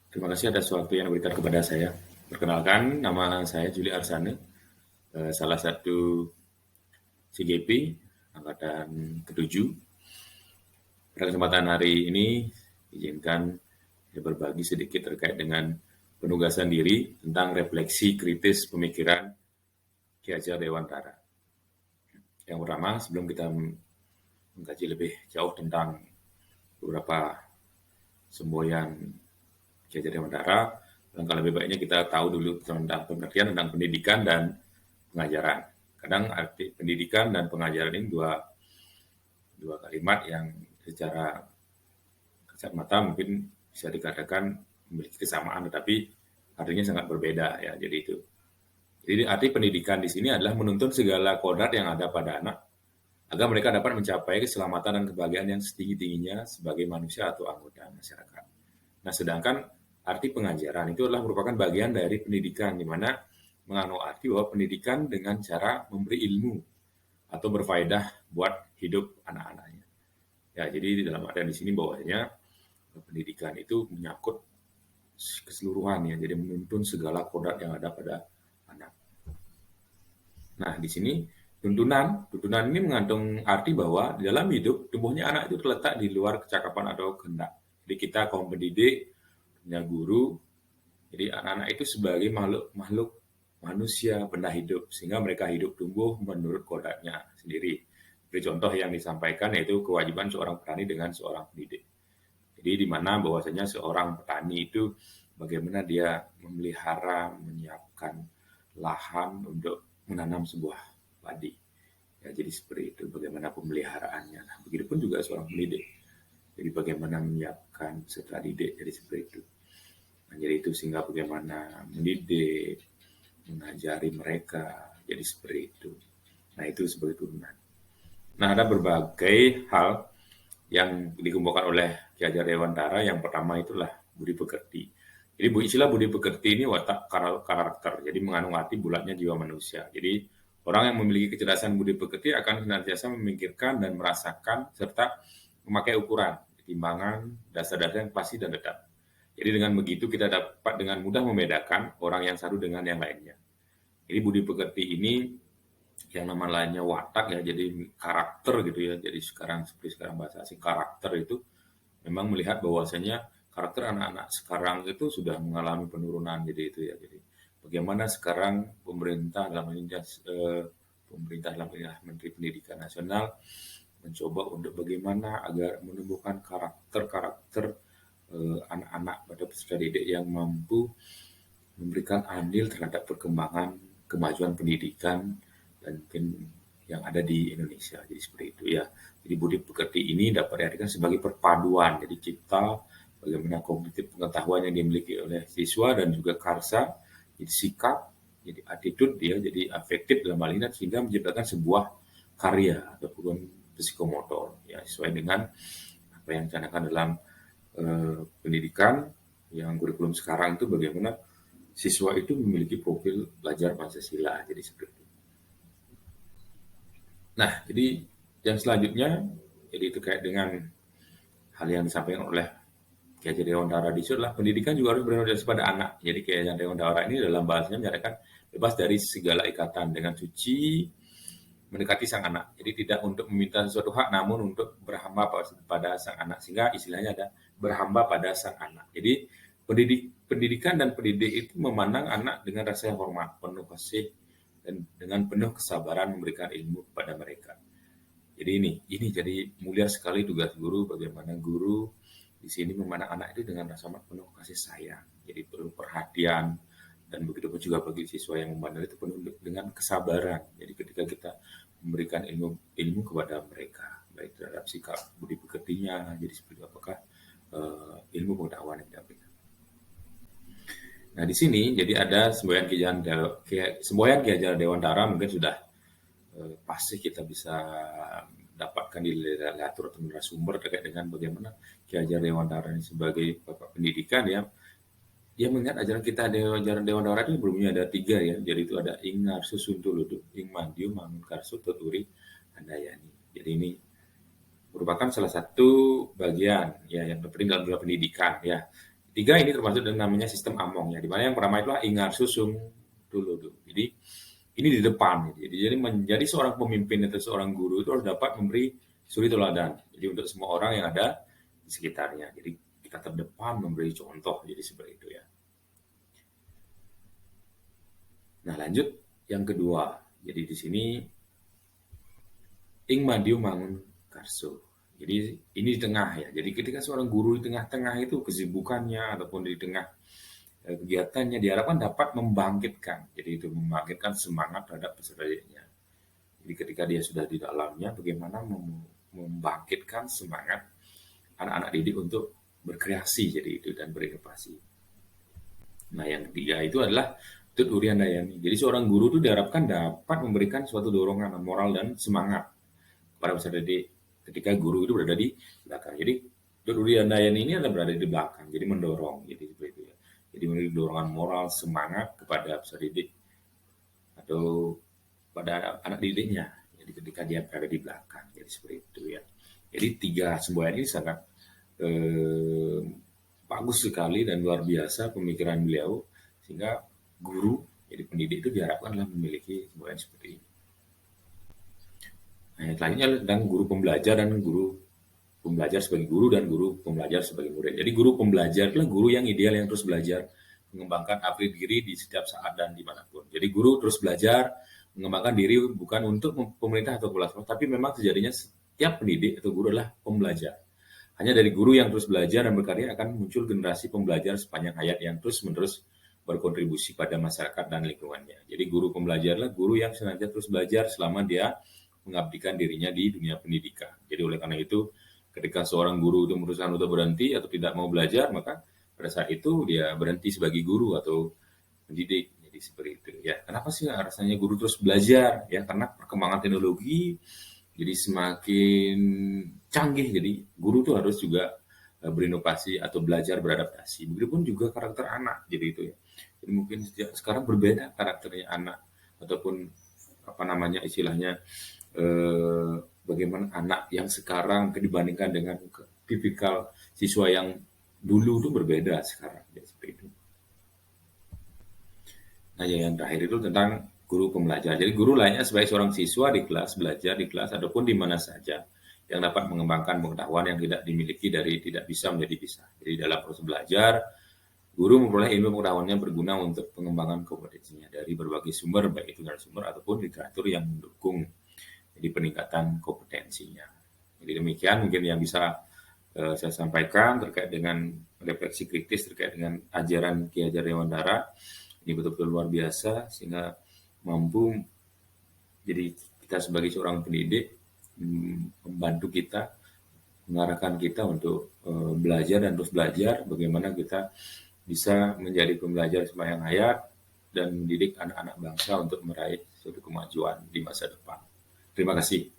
Terima kasih atas waktu yang diberikan kepada saya. Perkenalkan, nama saya Juli Arsane, salah satu CGP angkatan ke-7. Pada kesempatan hari ini, izinkan saya berbagi sedikit terkait dengan penugasan diri tentang refleksi kritis pemikiran Ki Hajar Dewantara. Yang pertama, sebelum kita mengkaji lebih jauh tentang beberapa semboyan Ki Hajar Dewantara, langkah lebih baiknya kita tahu dulu tentang pengertian tentang pendidikan dan pengajaran. Kadang arti pendidikan dan pengajaran ini dua kalimat yang secara kasat mata mungkin bisa dikatakan memiliki kesamaan, tetapi artinya sangat berbeda ya. Jadi itu. Jadi arti pendidikan di sini adalah menuntun segala kodrat yang ada pada anak agar mereka dapat mencapai keselamatan dan kebahagiaan yang setinggi-tingginya sebagai manusia atau anggota masyarakat. Nah, sedangkan arti pengajaran itu adalah merupakan bagian dari pendidikan, di mana mengandung arti bahwa pendidikan dengan cara memberi ilmu atau berfaedah buat hidup anak-anaknya. Ya, jadi dalam artian di sini bahwasanya pendidikan itu menyangkut keseluruhan ya, jadi menuntun segala kodrat yang ada pada anak. Nah, di sini tuntunan ini mengandung arti bahwa di dalam hidup tumbuhnya anak itu terletak di luar kecakapan atau kehendak. Jadi kita kaum pendidik, punya guru, jadi anak-anak itu sebagai makhluk manusia benda hidup sehingga mereka hidup tumbuh menurut kodratnya sendiri. Beri contoh yang disampaikan yaitu kewajiban seorang petani dengan seorang pendidik. Jadi di mana bahwasanya seorang petani itu bagaimana dia memelihara, menyiapkan lahan untuk menanam sebuah padi. Ya, jadi seperti itu bagaimana pemeliharaannya. Nah, begitupun juga seorang pendidik. Jadi bagaimana menyiapkan setelah didik, jadi seperti itu. Nah, jadi itu sehingga bagaimana mendidik, mengajari mereka, jadi seperti itu. Nah, itu sebagai turunan. Nah, ada berbagai hal yang dikumpulkan oleh Ki Hajar Dewantara. Yang pertama itulah budi pekerti. Jadi istilah budi pekerti ini watak karakter, jadi mengandung arti bulatnya jiwa manusia. Jadi orang yang memiliki kecerdasan budi pekerti akan senantiasa memikirkan dan merasakan serta memakai ukuran, timbangan, dasar-dasar yang pasti dan tetap. Jadi dengan begitu kita dapat dengan mudah membedakan orang yang satu dengan yang lainnya. Jadi budi pekerti ini yang nama lainnya watak ya, jadi karakter gitu ya. Jadi seperti sekarang bahasa asing karakter itu memang melihat bahwasanya karakter anak-anak sekarang itu sudah mengalami penurunan, jadi itu ya. Jadi bagaimana sekarang pemerintah dalam ini pemerintah dalam ini Menteri Pendidikan Nasional mencoba untuk bagaimana agar menumbuhkan karakter-karakter anak-anak pada peserta didik yang mampu memberikan andil terhadap perkembangan kemajuan pendidikan dan mungkin yang ada di Indonesia. Jadi seperti itu ya. Jadi budi pekerti ini dapat diartikan sebagai perpaduan. Jadi cipta bagaimana kognitif pengetahuan yang dimiliki oleh siswa dan juga karsa, jadi sikap, jadi attitude dia, jadi afektif dalam hal ini sehingga menciptakan sebuah karya ataupun psikomotor ya sesuai dengan apa yang dicanangkan dalam pendidikan yang kurikulum sekarang itu bagaimana siswa itu memiliki profil belajar Pancasila. Jadi seperti itu. Nah, jadi yang selanjutnya, jadi terkait dengan hal yang disampaikan oleh Ki Hajar Dewantara di situ adalah pendidikan juga harus berorientasi pada anak. Jadi Ki Hajar Dewantara ini dalam bahasanya menyatakan bebas dari segala ikatan dengan suci mendekati sang anak. Jadi tidak untuk meminta sesuatu hak, namun untuk berhamba pada sang anak. Sehingga istilahnya ada berhamba pada sang anak. Jadi pendidikan dan pendidik itu memandang anak dengan rasa yang hormat, penuh kasih, dan dengan penuh kesabaran memberikan ilmu kepada mereka. Jadi ini jadi mulia sekali tugas guru, bagaimana guru di sini memandang anak itu dengan rasa penuh kasih sayang. Jadi penuh perhatian dan begitu pun juga bagi siswa yang memandang itu penuh dengan kesabaran. Jadi ketika kita memberikan ilmu kepada mereka, baik terhadap sikap budi pekertinya, jadi seperti apakah ilmu pengetahuan yang didapatkan. Nah di sini jadi ada semboyan Ki Hajar Dewantara mungkin sudah pasti kita bisa dapatkan di literatur atau narasumber terkait dengan bagaimana Ki Hajar Dewantara ini sebagai bapak pendidikan ya. Dia mengingat ajaran kita ajaran Dewantara itu belumnya ada 3 ya. Jadi itu ada Ing Ngarsu Suntuludu, Ing Mandiu Mangunkarsu Tuturi Handayani. Jadi ini merupakan salah satu bagian ya yang penting dalam dunia pendidikan ya. tiga ini termasuk dan namanya sistem Among ya, di mana yang pertama itulah ingar susung dulu tuh. Jadi ini di depan. Jadi menjadi seorang pemimpin atau seorang guru itu harus dapat memberi suri teladan. Jadi untuk semua orang yang ada di sekitarnya. Jadi kita terdepan memberi contoh. Jadi seperti itu ya. Nah lanjut yang kedua. Jadi di sini ing madiu mangun karso. Jadi ini di tengah ya. Jadi ketika seorang guru di tengah-tengah itu kesibukannya ataupun di tengah kegiatannya diharapkan dapat membangkitkan. Jadi itu membangkitkan semangat terhadap peserta didiknya. Jadi ketika dia sudah di dalamnya, bagaimana membangkitkan semangat anak-anak didik untuk berkreasi jadi itu dan berinovasi. Nah yang ketiga itu adalah Tut Urian Dayani. Jadi seorang guru itu diharapkan dapat memberikan suatu dorongan moral dan semangat para peserta didik ketika guru itu berada di belakang. Jadi Tut Urian Dayani ini adalah berada di belakang, jadi mendorong, jadi seperti itu ya. Jadi memberi dorongan moral, semangat kepada peserta didik atau pada anak didiknya. Jadi ketika dia berada di belakang, jadi seperti itu ya. Jadi tiga semboyan ini sangat bagus sekali dan luar biasa pemikiran beliau sehingga guru jadi pendidik itu diharapkanlah memiliki semboyan seperti ini. Nah, selanjutnya tentang guru pembelajar dan guru pembelajar sebagai guru dan guru pembelajar sebagai murid. Jadi guru pembelajar adalah guru yang ideal yang terus belajar mengembangkan upgrade diri di setiap saat dan dimanapun. Jadi guru terus belajar mengembangkan diri bukan untuk pemerintah atau kelas, tapi memang sejatinya setiap pendidik atau guru adalah pembelajar. Hanya dari guru yang terus belajar dan berkarya akan muncul generasi pembelajar sepanjang hayat yang terus-menerus berkontribusi pada masyarakat dan lingkungannya. Jadi guru pembelajar adalah guru yang senantiasa terus belajar selama dia mengabdikan dirinya di dunia pendidikan. Jadi oleh karena itu, ketika seorang guru itu memutuskan untuk berhenti atau tidak mau belajar, maka pada saat itu dia berhenti sebagai guru atau pendidik. Jadi seperti itu ya. Kenapa sih rasanya guru terus belajar? Ya karena perkembangan teknologi jadi semakin canggih. Jadi guru tuh harus juga berinovasi atau belajar beradaptasi. Begitupun juga karakter anak. Jadi itu ya. Jadi mungkin sekarang berbeda karakternya anak ataupun apa namanya istilahnya bagaimana anak yang sekarang dibandingkan dengan tipikal siswa yang dulu itu berbeda sekarang. Jadi seperti itu. Nah, yang terakhir itu tentang guru pembelajar. Jadi guru lainnya sebagai seorang siswa di kelas, belajar di kelas ataupun di mana saja yang dapat mengembangkan pengetahuan yang tidak dimiliki dari tidak bisa menjadi bisa. Jadi dalam proses belajar, guru memperoleh ilmu pengetahuannya berguna untuk pengembangan kompetensinya dari berbagai sumber, baik itu dari sumber ataupun literatur yang mendukung jadi peningkatan kompetensinya. Jadi demikian mungkin yang bisa saya sampaikan terkait dengan refleksi kritis terkait dengan ajaran Ki Hajar Dewantara. Ini betul-betul luar biasa sehingga mampu jadi kita sebagai seorang pendidik membantu kita mengarahkan kita untuk belajar dan terus belajar bagaimana kita bisa menjadi pembelajar sepanjang hayat dan mendidik anak-anak bangsa untuk meraih suatu kemajuan di masa depan. Terima kasih.